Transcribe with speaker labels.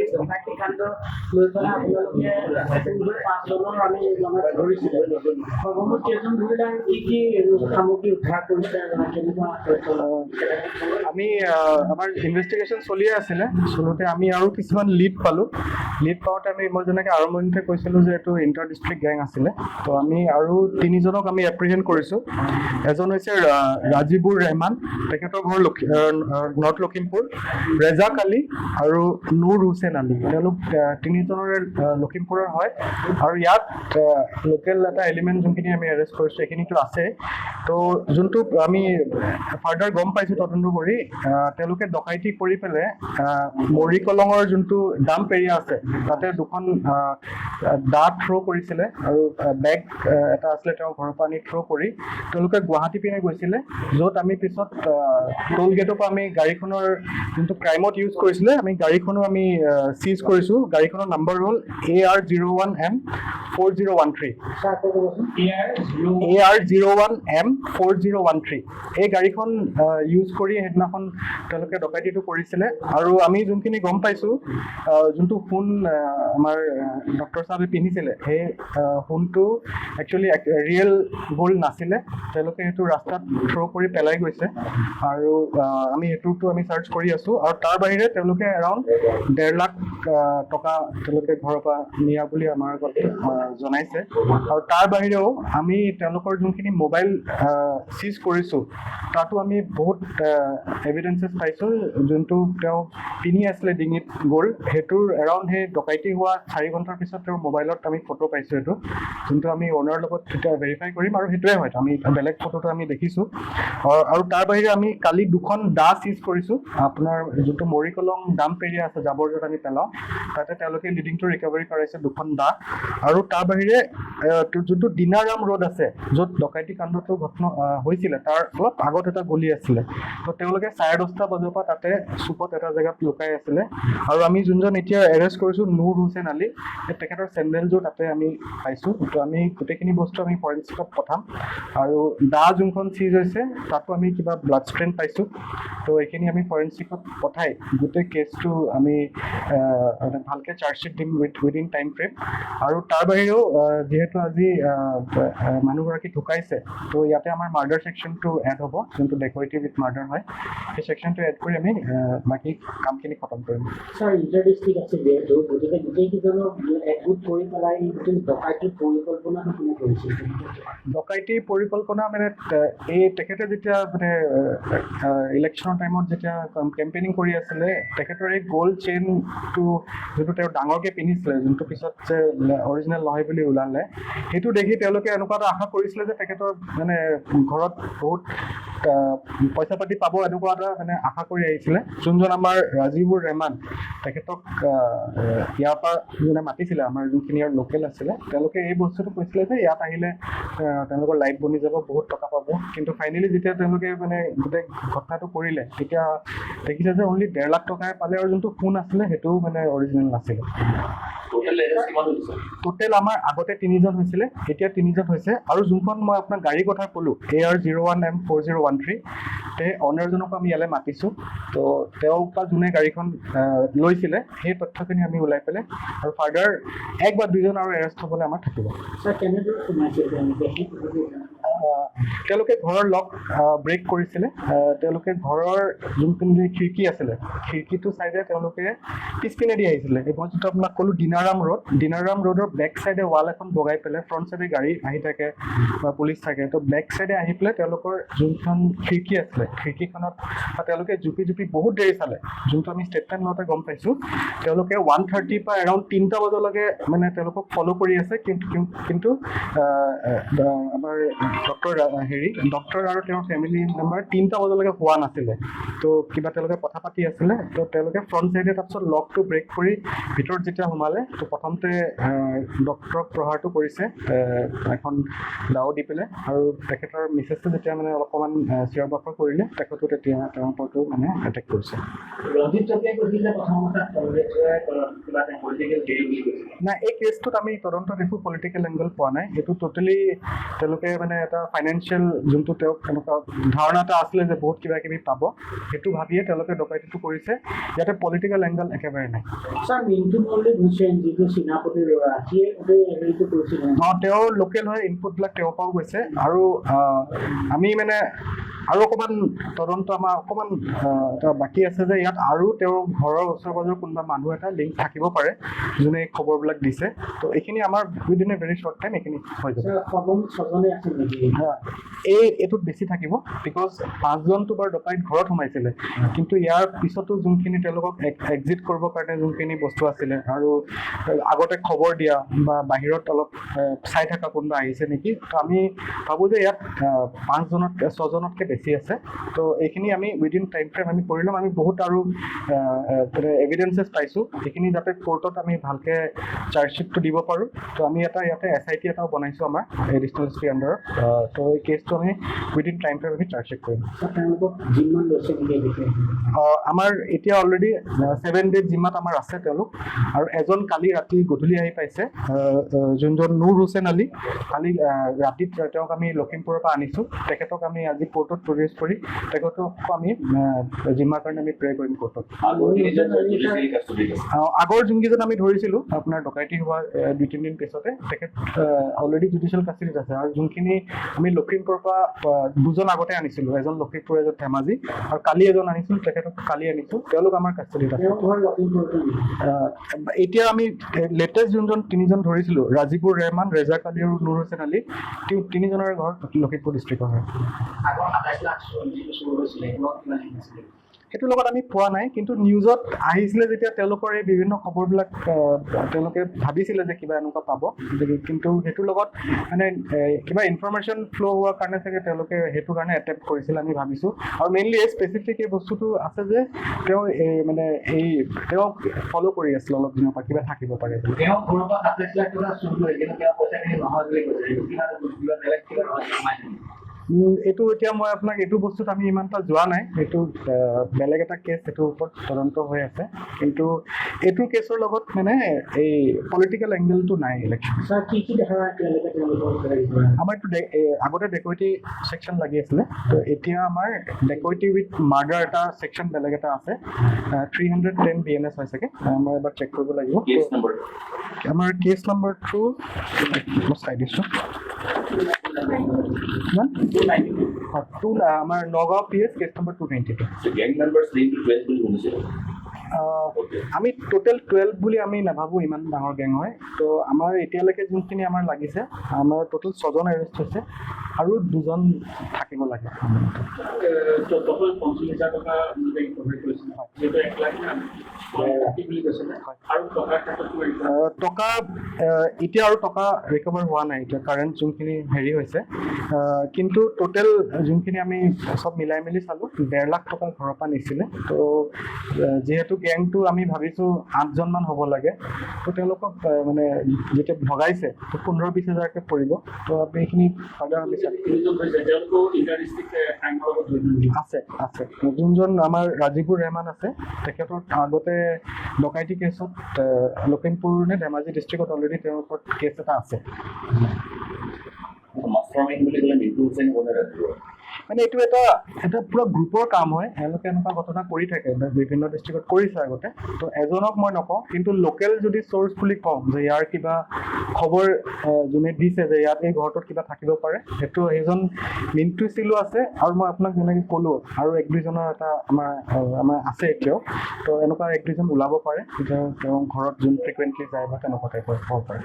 Speaker 1: এই ডকাইতি কাণ্ড লৈ পেলাই আপোনালোকে 5জনৰ আমি মানে ধৰিছিলে সৰ্বমুঠ কেইজন ধৰিলে কি কি সামগ্ৰী উদ্ধাৰ কৰিছে কেনেকুৱা
Speaker 2: আমি আমাৰ ইনভেষ্টিগেশ্যন চলিয়ে আছিলে চলোতে আমি আৰু কিছুমান লিড পালোঁ লিড পাওঁতে মই যেনেকৈ আৰম্ভণিতে কৈছিলোঁ যে এইটো ইণ্টাৰ ডিষ্ট্ৰিক্ট গেং আছিলে তো আমি আৰু 3জনক আমি এপ্ৰিহেণ্ড কৰিছোঁ এজন হৈছে ৰাজিবুৰ ৰেহমান তেখেতৰ ঘৰ নৰ্থ লখিমপুৰ ৰেজাক আলী আৰু নুৰ হুছেইন আলী তেওঁলোক 3জনৰে লখিমপুৰৰ হয় আৰু ইয়াত লোকেল এটা এলিমেণ্ট যোনখিনি আমি এৰেষ্ট কৰিছোঁ সেইখিনিতো আছে তো যোনটো আমি ফাৰ্ডাৰ গম পাইছোঁ তদন্ত কৰি তেওঁলোকে ডকাইতি কৰি পেলাই মৰিকলঙৰ যোনটো ডাম্প এৰিয়া আছে তাতে দুখন দা থ্ৰ' কৰিছিলে আৰু বেগ এটা আছিলে তেওঁৰ ঘৰৰ পৰা আনি থ্ৰ' কৰি তেওঁলোকে গুৱাহাটী পিনে গৈছিলে য'ত আমি পিছত টোল গেটৰ পৰা আমি গাড়ীখনৰ যোনটো ক্ৰাইমত ইউজ কৰিছিলে আমি গাড়ীখনো আমি চিজ কৰিছোঁ গাড়ীখনৰ নাম্বাৰ হ'ল AR01M4013 AR01M4013 এই গাড়ীখন ইউজ কৰি সেইদিনাখন তেওঁলোকে ডকাইতিটো কৰিছিলে আৰু আমি যোনখিনি গম পাইছোঁ যোনটো সোণ আমাৰ ডক্টৰ চাহাবে পিন্ধিছিলে সেই সোণটো একচুৱেলি ৰিয়েল গ'ল্ড নাছিলে তেওঁলোকে সেইটো ৰাস্তাত থ্ৰ' কৰি পেলাই গৈছে আৰু আমি সেইটোতো আমি চাৰ্চ কৰি আছোঁ আৰু তাৰ বাহিৰে তেওঁলোকে এৰাউণ্ড 1.5 লাখ টকা তেওঁলোকে ঘৰৰ পৰা নিয়া বুলি আমাৰ আগত জনাইছে আৰু তাৰ বাহিৰেও আমি তেওঁলোকৰ যোনখিনি মোবাইল চিজ কৰিছোঁ তাতো আমি বহুত এভিডেঞ্চেছ পাইছোঁ যোনটো তেওঁ পিন্ধি আছিলে ডিঙিত গ'ল্ড সেইটোৰ এৰাউণ্ড সেই ডকাইতি হোৱা 4 ঘণ্টাৰ পিছত তেওঁৰ মোবাইলত আমি ফটো পাইছোঁ এইটো যোনটো আমি অ'নাৰৰ লগত এতিয়া ভেৰিফাই কৰিম আৰু সেইটোৱে হয় আমি বেলেগ ফটোটো আমি দেখিছোঁ আৰু তাৰ বাহিৰে আমি কালি 2খন দা চিজ কৰিছোঁ আপোনাৰ যোনটো মৰিকলং ডাম্প এৰিয়া আছে জাবৰ য'ত আমি পেলাওঁ তাতে তেওঁলোকে লিডিংটো ৰিকভাৰী কৰাইছে 2খন দা আৰু তাৰ বাহিৰে যোনটো দিনাৰাম ৰোড আছে য'ত ডকাইতি কাণ্ডটো ঘটনা হৈছিলে তাৰ অলপ আগত এটা গলি আছিলে তো তেওঁলোকে 10:30 বজাৰ পৰা তাতে চুকত এটা জেগাত লুকাই আছিলে আৰু আমি যোনজন এতিয়া এৰেষ্ট কৰিছোঁ নুৰ হুছেইন আলী তেখেতৰ চেণ্ডেলযোৰ তাতে আমি পাইছোঁ তো আমি গোটেইখিনি বস্তু আমি ফৰেনচিকত পঠাম আৰু দা যোনখন চিজ হৈছে তাতো আমি কিবা ব্লাড ষ্ট্ৰেইন পাইছোঁ তো এইখিনি আমি ফৰেনচিকত পঠাই গোটেই কেছটো আমি ভালকৈ চাৰ্জশ্বিট দিম উইদিন টাইম ফ্ৰেম আৰু তাৰ বাহিৰেও যিহেতু আজি মানুহগৰাকী ঢুকাইছে তো ইয়াতে আমাৰ মাৰ্ডাৰ ছেকশ্যনটো এড হ'ব যোনটো ডেকৰেটিভ উইথ মাৰ্ডাৰ হয় সেই ছেকশ্যনটো এড কৰি আমি বাকী কামখিনি খতম কৰিম
Speaker 1: ছাৰ ইণ্টাৰ ডিষ্ট্ৰিক্ট আছে যিহেতু গতিকে গোটেইকেইজনক একগোট কৰি পেলাই গোটেই ডকাইতিৰ পৰিকল্পনাটো কোনে কৰিছিল
Speaker 2: ডকাইতিৰ পৰিকল্পনা মানে এই তেখেতে যেতিয়া মানে ইলেকশ্যনৰ টাইমত যেতিয়া কেম্পেইনিং কৰি আছিলে তেখেতৰ এই গ'ল্ড চেইনটো যোনটো তেওঁ ডাঙৰকৈ পিন্ধিছিলে যোনটো পিছত যে অৰিজিনেল নহয় বুলি ওলালে সেইটো দেখি তেওঁলোকে এনেকুৱা এটা আশা কৰিছিলে যে তেখেতৰ মানে ঘৰত বহুত পইচা পাতি পাব এনেকুৱা এটা মানে আশা কৰি আহিছিলে যোনজন আমাৰ ৰাজিবুৰ ৰেহমান তেখেতক ইয়াৰ পৰা যোনে মাতিছিলে আমাৰ যোনখিনি আৰু লোকেল আছিলে তেওঁলোকে এই বস্তুটো কৈছিলে যে ইয়াত আহিলে তেওঁলোকৰ লাইফ বনি যাব বহুত টকা পাব কিন্তু ফাইনেলি যেতিয়া তেওঁলোকে মানে গোটেই ঘটনাটো কৰিলে তেতিয়া দেখিছে যে অনলি 1.5 লাখ টকাই পালে আৰু যোনটো সোণ আছিলে সেইটোও মানে অৰিজিনেল নাছিলে টোটেল আমাৰ আগতে 3জন হৈছিলে এতিয়া 3জন হৈছে আৰু যোনখন মই আপোনাক গাড়ীৰ কথা ক'লোঁ AR01M4013 সেই অনাৰজনকো আমি ইয়ালৈ মাতিছোঁ তো তেওঁৰ পৰা যোনে গাড়ীখন লৈছিলে সেই তথ্যখিনি আমি ওলাই পেলাই আৰু ফাৰ্ডাৰ 1 বা 2জন আৰু এৰেষ্ট হ'বলৈ আমাৰ থাকিব
Speaker 1: ছাৰ কেনেদৰে সোমাইছিল
Speaker 2: তেওঁলোকে ঘৰৰ লক ব্ৰেক কৰিছিলে তেওঁলোকে ঘৰৰ যোনখিনি খিৰিকী আছিলে খিৰিকীটো চাইডে তেওঁলোকে পিছপিনেদি আহিছিলে এই মই যিটো আপোনাক ক'লোঁ দিনাৰাম ৰোডৰ বেক চাইডে ৱাল এখন বগাই পেলাই ফ্ৰণ্ট চাইডে গাড়ী আহি থাকে বা পুলিচ থাকে তো বেক চাইডে আহি পেলাই তেওঁলোকৰ যোনখন খিৰিকী আছিলে খিৰিকীখনত তেওঁলোকে জুপি বহুত দেৰি চালে যোনটো আমি ষ্টেটমেণ্ট লওঁতে গম পাইছোঁ তেওঁলোকে 1:30 পৰা এৰাউণ্ড 3টা বজালৈকে মানে তেওঁলোকক ফ'ল' কৰি আছে কিন্তু আমাৰ ডক্টৰ আৰু তেওঁৰ ফেমিলি মেম্বাৰ 3টা বজালৈকে হোৱা নাছিলে তো কিবা তেওঁলোকে কথা পাতি আছিলে তো তেওঁলোকে ফ্ৰণ্ট চাইডে তাৰপিছত লকটো ব্ৰেক কৰি ভিতৰত যেতিয়া সোমালে তো প্ৰথমতে ডক্টৰক প্ৰহাৰটো কৰিছে এখন দাও দি পেলাই আৰু তেখেতৰ মিছেছটো যেতিয়া মানে অকণমান চিঞৰ বাখৰ কৰিলে তেখেতো তেতিয়া তেওঁৰ ওপৰতো মানে এটেক কৰিছে নাই এই কেছটোত আমি তদন্তত একো পলিটিকেল এংগল পোৱা নাই এইটো টোটেলি তেওঁলোকে মানে এটা ফাইনেন্সিয়েল যোনটো তেওঁক এনেকুৱা ধাৰণা এটা আছিলে যে বহুত কিবা কিবি পাব, সেইটো ভাবিয়ে তেওঁলোকে ডকাইতিটো কৰিছে। ইয়াতে পলিটিকেল এংগল একেবাৰে নাই।
Speaker 1: স্যাৰ মিণ্টু মল্লিক হুছেইন যিটো চীনাপতি ল'ৰা, সিয়ে গোটেই হেৰিটো কৰিছিলে।
Speaker 2: তেওঁ লোকেল হয়, ইনপুটবিলাক তেওঁৰ পৰাও গৈছে। আৰু আমি মানে আৰু অকণমান তদন্ত আমাৰ অকণমান বাকী আছে যে ইয়াত আৰু তেওঁৰ ঘৰৰ ওচৰ পাজৰৰ কোনোবা মানুহ এটা লিংক থাকিব পাৰে যোনে এই খবৰবিলাক দিছে। তো এইখিনি আমাৰ within a very short time এইখিনি হৈ যাব।
Speaker 1: ছজনে আছে নেকি?
Speaker 2: এইটোত বেছি থাকিব, বিকজ 5জনটো বাৰু ডকাইত ঘৰত সোমাইছিলে, কিন্তু ইয়াৰ পিছতো যোনখিনি তেওঁলোকক এক্সিট কৰিবৰ কাৰণে যোনখিনি বস্তু আছিলে আৰু আগতে খবৰ দিয়া বা বাহিৰত অলপ চাই থকা কোনোবা আহিছে নেকি, তো আমি ভাবোঁ যে ইয়াত 6জনতকৈ বেছি আছে। তো এইখিনি আমি উইদিন টাইম ফ্ৰেম আমি কৰি ল'ম। আমি বহুত আৰু এভিডেঞ্চেছ পাইছোঁ, সেইখিনি যাতে কোৰ্টত আমি ভালকৈ চাৰ্জশ্বিটটো দিব পাৰোঁ। তো আমি ইয়াতে SIT এটাও বনাইছোঁ আমাৰ এডিশ্যনেল এছ পি আণ্ডাৰত। তো এই কেছটো আমি উইদিন টাইম ফ্ৰেম আমি চাৰ্জশ্বিট কৰিম।
Speaker 1: তেওঁলোকক যিমান লৈছে নেকি?
Speaker 2: আমাৰ এতিয়া অলৰেডি 7 days জিম্মাত আমাৰ আছে তেওঁলোক। আৰু এজন কালি ৰাতি গধূলি আহি পাইছে, যোনজন নুৰ হুছেইন আলী। কালি ৰাতিত তেওঁক আমি লখিমপুৰৰ পৰা আনিছোঁ। তেখেতক আমি আজি কোৰ্টত প্ৰডিউচ কৰি তেখেতক আমি জিম্মাৰ কাৰণে আমি প্ৰে কৰিম কোৰ্টত। আগৰ যোনকেইজন আমি ধৰিছিলোঁ আপোনাৰ ডকাইতি হোৱা 2-3 দিন পিছতে, তেখেত অলৰেডি জুডিচিয়েল কাষ্টিডিত আছে। আৰু যোনখিনি আমি লখিমপুৰৰ পৰা 2জন আগতে আনিছিলোঁ, এজন লখিমপুৰ, এজন ধেমাজি, আৰু কালি এজন আনিছিলোঁ, তেখেতক কালি আনিছোঁ, তেওঁলোক আমাৰ কাষ্টিডিত আছে। এতিয়া আমি লেটেষ্ট যোনজন 3জন ধৰিছিলোঁ, ৰাজিবুৰ ৰেহমান, ৰেজাক আলী আৰু নুৰ হুছেইন আলী, 3জনৰে ঘৰ লখিমপুৰ ডিষ্ট্ৰিক্টৰ হয়। সেইটোৰ লগত আমি পোৱা নাই, কিন্তু নিউজত আহিছিলে যেতিয়া তেওঁলোকৰ এই বিভিন্ন খবৰবিলাক তেওঁলোকে ভাবিছিলে যে কিবা এনেকুৱা পাব, কিন্তু সেইটোৰ লগত মানে কিবা ইনফৰমেশ্যন ফ্ল' হোৱাৰ কাৰণে চাগে তেওঁলোকে সেইটো কাৰণে এটেম্প্ট কৰিছিল আমি ভাবিছোঁ। আৰু মেইনলি এই স্পেচিফিক এই বস্তুটো আছে যে তেওঁ তেওঁক ফ'ল' কৰি আছিলে অলপ দিনৰ পৰা, কিবা থাকিব পাৰে। এইটো এতিয়া মই আপোনাক এইটো বস্তুত আমি ইমান এটা যোৱা নাই, এইটো বেলেগ এটা কেছ, সেইটোৰ ওপৰত তদন্ত হৈ আছে। কিন্তু এইটো কেছৰ লগত মানে এই পলিটিকেল এংগেলটো নাই ইলেকশ্যন। আমাৰতো আগতে ডেকইটি ছেকশ্যন লাগি আছিলে, তো এতিয়া আমাৰ ডেকইটি উইথ মাৰ্ডাৰ এটা ছেকশ্যন বেলেগ এটা আছে। 310 BNS হয় চাগে, মই এবাৰ চেক কৰিব লাগিব। আমাৰ কেছ নম্বৰটো মই চাই দিছোঁ। আমাৰ নগাঁও PS কেছ নম্বৰ 292। আমি টোটেল 12 বুলি আমি নাভাবোঁ, ইমান ডাঙৰ গেং হয়। তো আমাৰ এতিয়ালৈকে যোনখিনি আমাৰ লাগিছে, আমাৰ টোটেল 6জন এৰেষ্ট হৈছে আৰু 2জন থাকিব লাগে। টকা এতিয়া আৰু টকা ৰিকভাৰ হোৱা নাই, এতিয়া কাৰেণ্ট যোনখিনি হেৰি হৈছে, কিন্তু টোটেল যোনখিনি আমি চব মিলাই মেলি চালোঁ, 1.5 লাখ টকা ঘৰৰ পৰা নিছিলে। তো যিহেতু গেংটো আমি ভাবিছোঁ 8জনমান হ'ব লাগে, তো তেওঁলোকক মানে যেতিয়া ভগাইছে তো 15-20 হাজাৰকৈ পৰিব। তো আমি এইখিনি আছে যোনজন আমাৰ ৰাজিবুৰ ৰেহমান আছে, তেখেতৰ আগতে ডকাইতি কেছত লখিমপুৰ নে ধেমাজি ডিষ্ট্ৰিক্টত অলৰেডি তেওঁৰ ওপৰত কেছ এটা আছে। মানে এইটো এটা পুৰা গ্ৰুপৰ কাম হয়, এওঁলোকে এনেকুৱা ঘটনা কৰি থাকে, বিভিন্ন ডিষ্ট্ৰিক্টত কৰিছে আগতে। তো এজনক মই নকওঁ, কিন্তু লোকেল যদি চ'ৰ্চ বুলি কওঁ যে ইয়াৰ কিবা খবৰ যোনে দিছে যে ইয়াত এই ঘৰটোত কিবা থাকিব পাৰে, সেইটো সেইজন মিণ্টু চিলো আছে। আৰু মই আপোনাক যেনেকৈ ক'লোঁ আৰু 1-2জনৰ এটা আমাৰ আছে এতিয়াও। তো এনেকুৱা 1-2জন ওলাব পাৰে, তেতিয়া তেওঁ ঘৰত যোন ফ্ৰিকুৱেণ্টলি যায় বা তেনেকুৱা টাইপৰ হ'ব পাৰে।